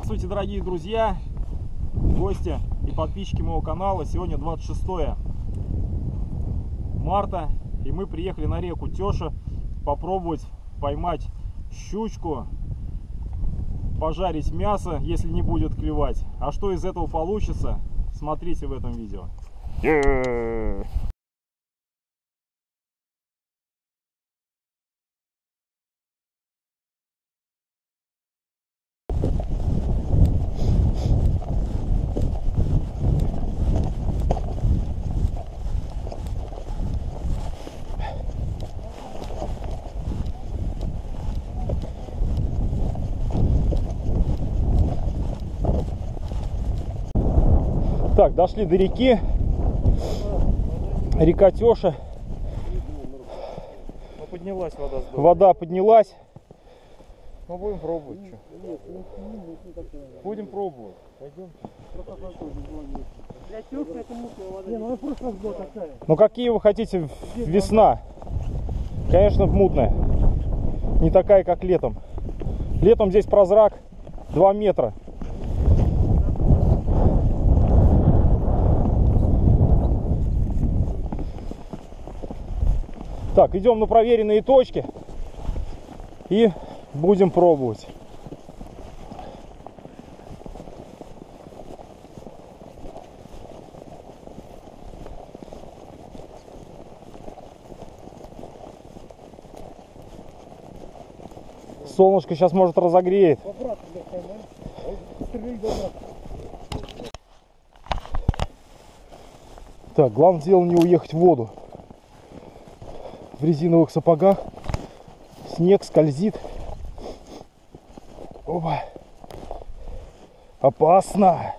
Здравствуйте, дорогие друзья, гости и подписчики моего канала. Сегодня 26 марта, и мы приехали на реку Теша попробовать поймать щучку, пожарить мясо, если не будет клевать. А что из этого получится, смотрите в этом видео. Так, дошли до реки. Река Теша. Ну, поднялась вода. Здорово. Вода поднялась. Ну, будем пробовать. Будем пробовать. Пойдем. Ну, какие вы хотите? Весна. Конечно, мутная. Не такая, как летом. Летом здесь прозрак 2 метра. Так, идем на проверенные точки и будем пробовать. Солнышко сейчас может разогреет. Так, главное дело не уехать в воду. В резиновых сапогах снег скользит. Опа. Опасно.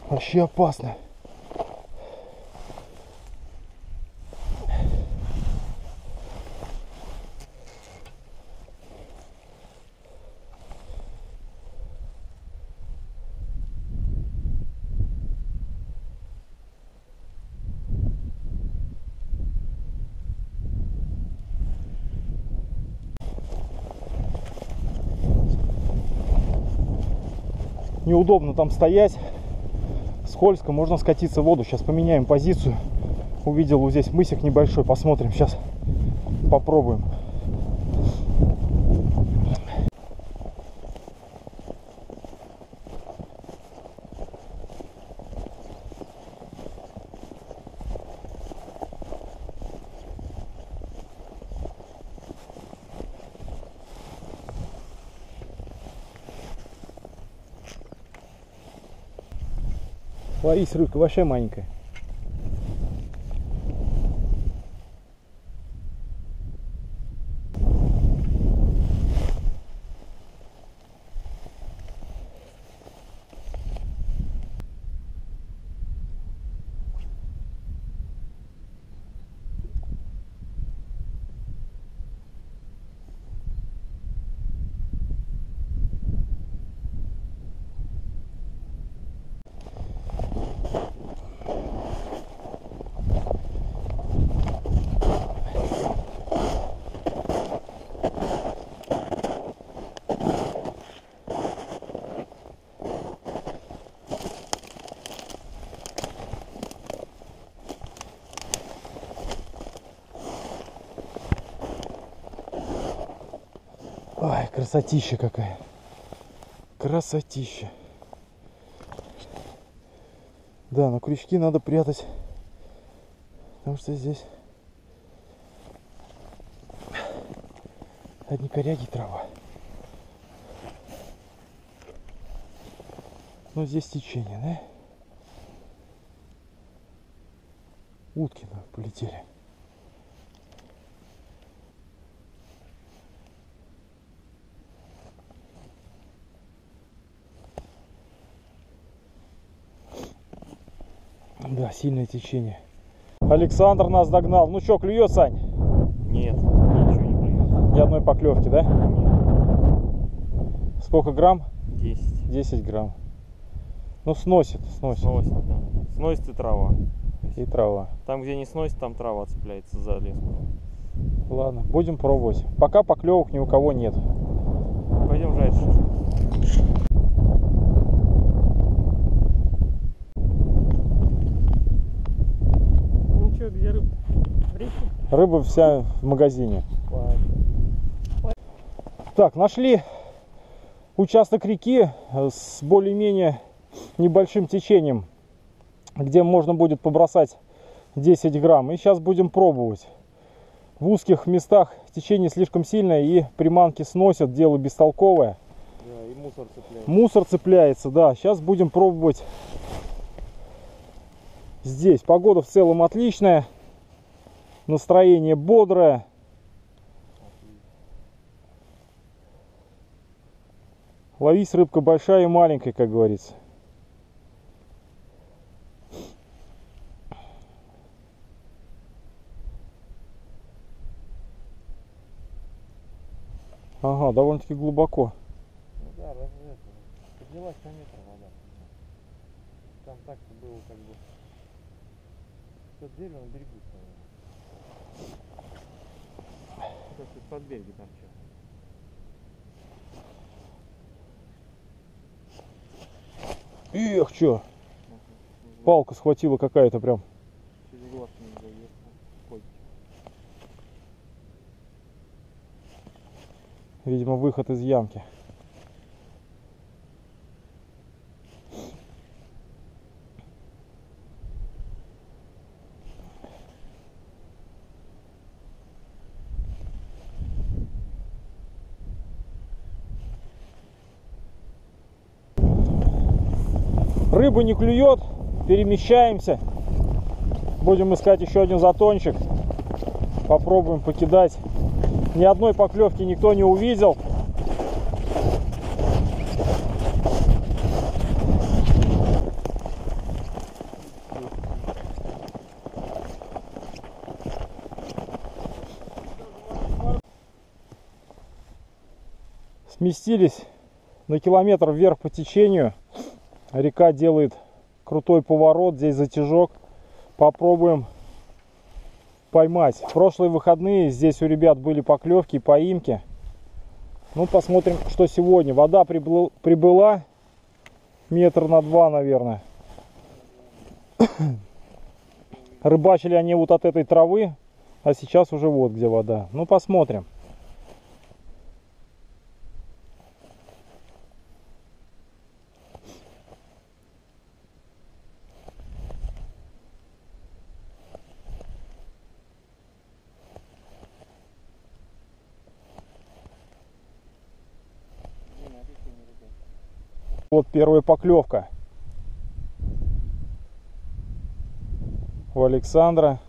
Вообще опасно. Неудобно там стоять, скользко, можно скатиться в воду. Сейчас поменяем позицию. Увидел вот здесь мысик небольшой, посмотрим, сейчас попробуем. Ловись, рыбка вообще маленькая. Ай, красотища какая. Красотища. Да, но крючки надо прятать. Потому что здесь одни коряги, трава. Но здесь течение, да? Утки полетели. Да, сильное течение. Александр нас догнал. Ну что, клюет, Сань? Нет, ничего не клюет. Ни одной поклевки, да? Нет. Сколько грамм? 10. 10 грамм. Ну, сносит. Сносит, да. Сносит и трава. И трава. Там, где не сносит, там трава цепляется за леску. Ладно, будем пробовать. Пока поклевок ни у кого нет. Пойдем жарить шашлык. Ну что, где рыба? В речке? Рыба вся в магазине. Ладно. Так, нашли участок реки с более-менее небольшим течением, где можно будет побросать 10 грамм. И сейчас будем пробовать. В узких местах течение слишком сильное и приманки сносят, дело бестолковое. Да, и мусор цепляется. Мусор цепляется, да. Сейчас будем пробовать здесь. Погода в целом отличная, настроение бодрое. Ловись, рыбка большая и маленькая, как говорится. Ага, довольно-таки глубоко. Ну да, разве это? Поднялась на метр вода. Там так-то было как бы. Тот дерево на берегу стояло. Как из-под берега торчал. Эх, чё? Палка схватила какая-то прям. Через глаз не дает. Ходит. Видимо, выход из ямки. Рыба не клюет, перемещаемся. Будем искать еще один затончик. Попробуем покидать. Ни одной поклевки никто не увидел. Сместились на километр вверх по течению. Река делает крутой поворот, здесь затяжок. Попробуем поймать. В прошлые выходные здесь у ребят были поклевки и поимки. Ну, посмотрим, что сегодня. Вода прибыла метр на 2, наверное. Рыбачили они вот от этой травы, а сейчас уже вот где вода. Ну, посмотрим. Вот первая поклевка у Александра.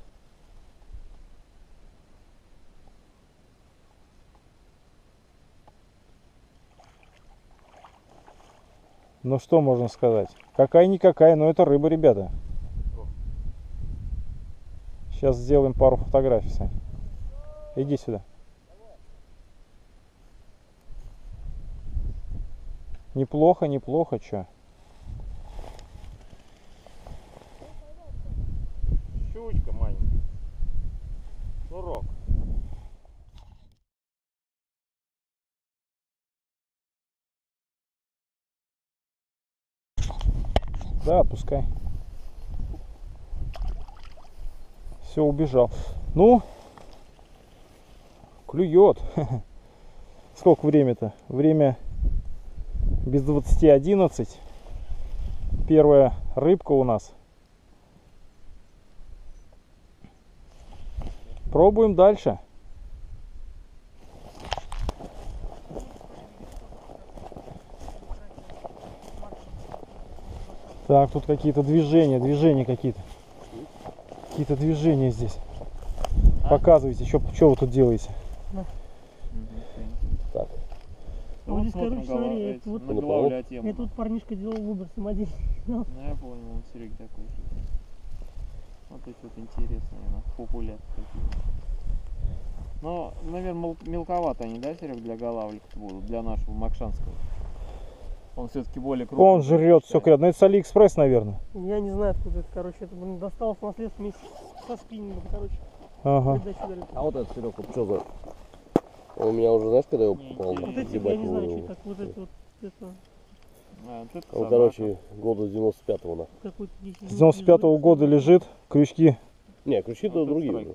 Ну что можно сказать? Какая-никакая, но это рыба, ребята. Сейчас сделаем пару фотографий, Сань. Иди сюда. Неплохо, неплохо, чё? Щучка маленькая. Шнурок. Да, отпускай. Все, убежал. Ну, клюет. Сколько время-то? Время без 20:11. Первая рыбка у нас. Пробуем дальше. Так, тут какие-то движения какие-то. Какие-то движения здесь. Показывайте, что вы тут делаете. Так. Вот здесь, короче, смотри, это вот, это тут парнишка делал выбор самодельный. Ну я понял, он Серег такой же. Вот эти вот интересные, популяции такие. Но, наверное, мелковато они, да, Серег, для голавлик будут, для нашего макшанского. Он все-таки более крупный. Он жрет все кряду. Ну это с Алиэкспресс, наверное. Я не знаю, откуда это, короче, это, блин, досталось наследство вместе со спиннингом, короче. Ага. А вот этот, Серег, вот что за... Он у меня уже, знаешь, когда его попал? Вот эти, я не знаю, что так, вот это вот, это... Он, короче, года 95-го, на. С 95-го года лежит, крючки Не, крючки-то другие.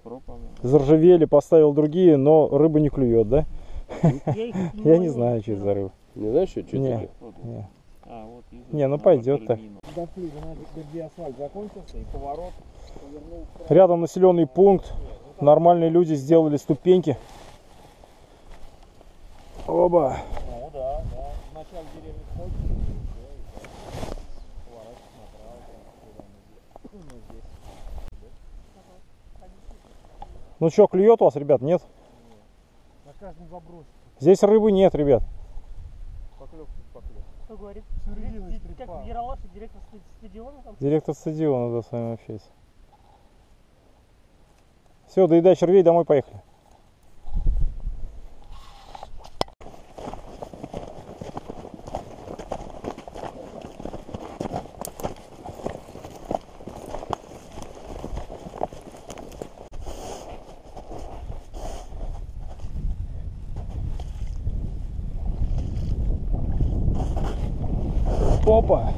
заржавели, поставил другие, но рыба не клюет, да? Я не знаю, что это за рыба. Не знаешь, что это? Не. Не, ну пойдет так. Дошли, где асфальт закончился, и поворот. Рядом населенный пункт. Нормальные люди сделали ступеньки. Оба. Ну да, да. В начале деревни входишь, и поворачиваешь направо, Ну что, клюет у вас, ребят, нет? На каждом забросе. Здесь рыбы нет, ребят. Что говорит? Здесь, как Яралаш, директор стадиона там? Директор стадиона, да, с вами общается. Все, доедай червей, домой поехали. Опа!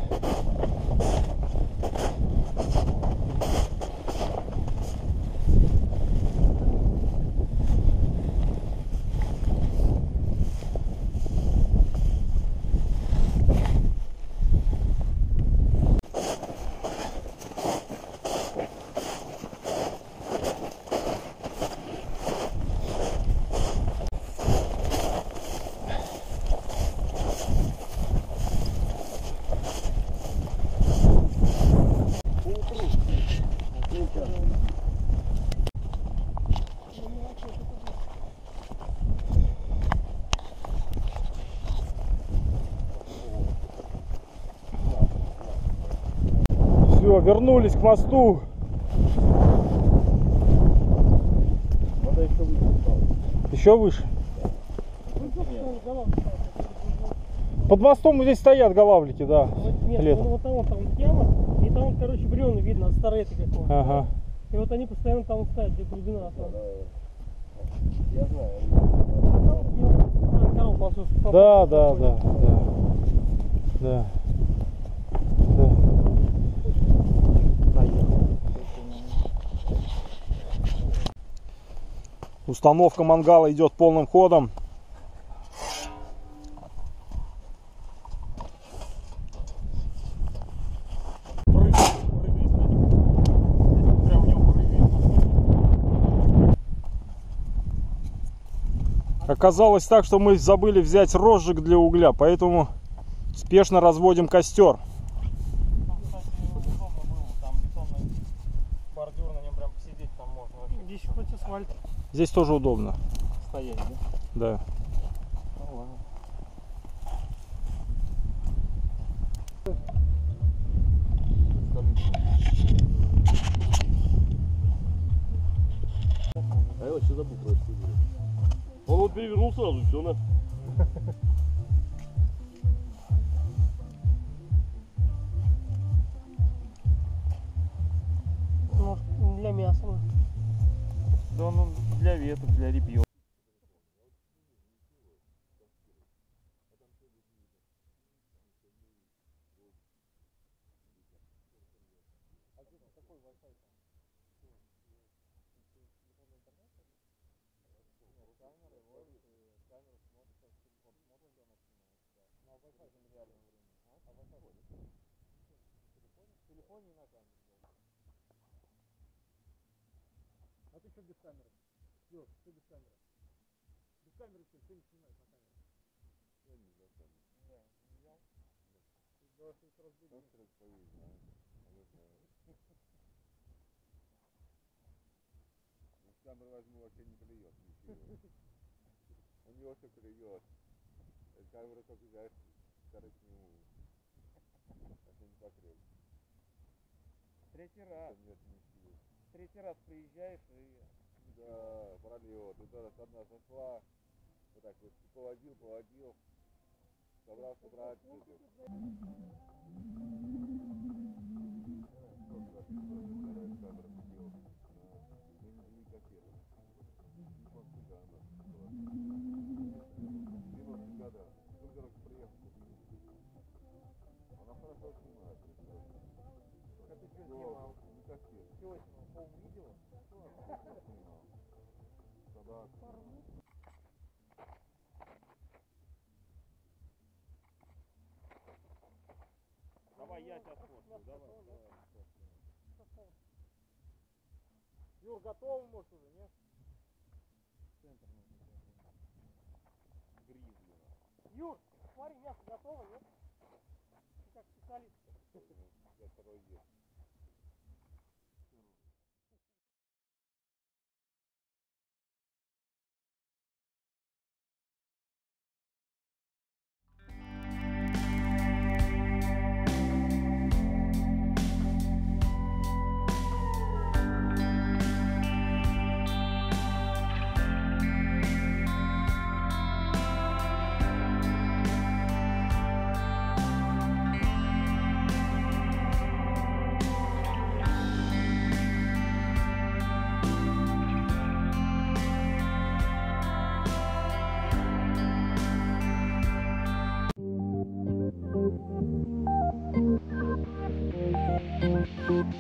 Все, вернулись к мосту. Надо еще выше. Еще выше. Под мостом здесь стоят голавлики, да. Нет, Летом. вот там яма, и там, короче, бревна видно от стареты какого. Ага. И вот они постоянно там стоят, где глубина основная. Я знаю. А там белый коров пасут. Да, да, да, да. Да. Да. Установка мангала идет полным ходом. Оказалось так, что мы забыли взять розжиг для угля, поэтому спешно разводим костер. Там, кстати, удобно было, там бетонный бордюр, на нем прям посидеть там можно. Здесь хоть асфальт. Здесь тоже удобно. Стоять, да? Да. Ну ладно. А я вообще забыл про это. Он вот перевернул сразу, все, на. Может, для мяса. Да, ну для веток, для репьев. Камеры, камеры, смотрят. Wi-Fi в реальном времени. А Wi-Fi в телефоне и на камере. А ты что без камеры? Лёш, что без камеры? Без камеры что не снимаешь на камеру? Я не взял камеру. Да, не взял? Ты давай что раз будет. Завтра поедем, а я знаю. С камеры возьму, вообще не клюет ничего. У него все клюет. Камера только взять, коричневую. Вообще не покрепче. Третий раз. Нет, ничего. Третий раз приезжаешь и... Да, пролет. И тогда одна сошла. Вот так вот поводил. Собрался брать. Камера купил. Не кассета. Не подсюда она. 90 года. Только раз приехал, купил. Она хорошо снимает. А ты что снимал? Не кассета. Чего снимал? Хоум-видео? Снимал. Собак. Давай я тебя сфоткаю, давай. Юр, готов, может, уже, нет? Центр нужно. Гризли. Юр, смотри, мясо готово, нет? Ты как специалист. Я второй день.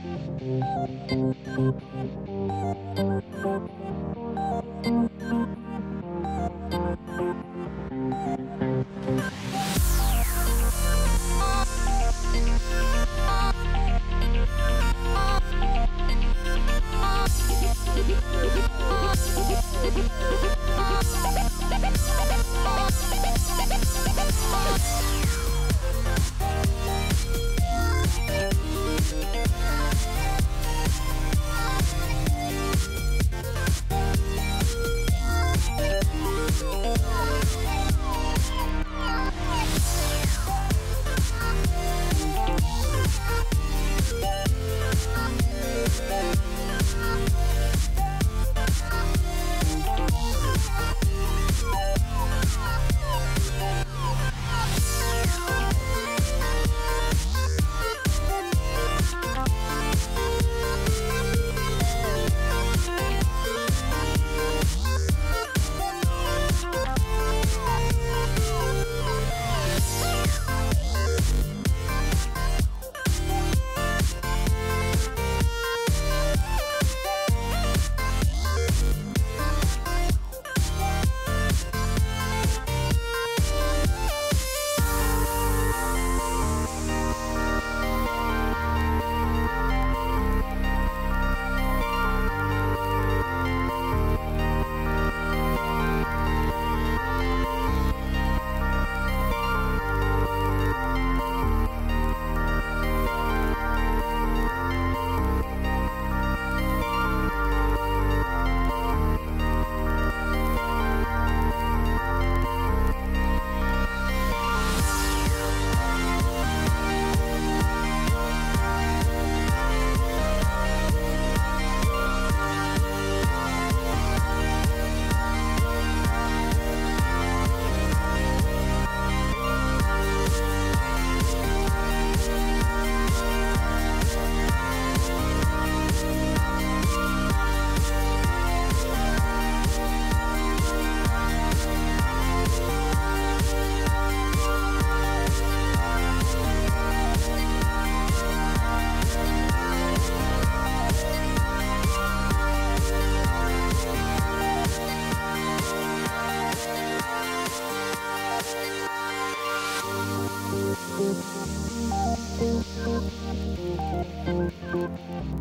Yeah. We'll be right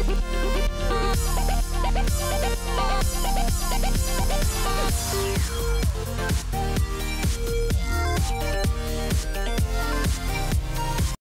back.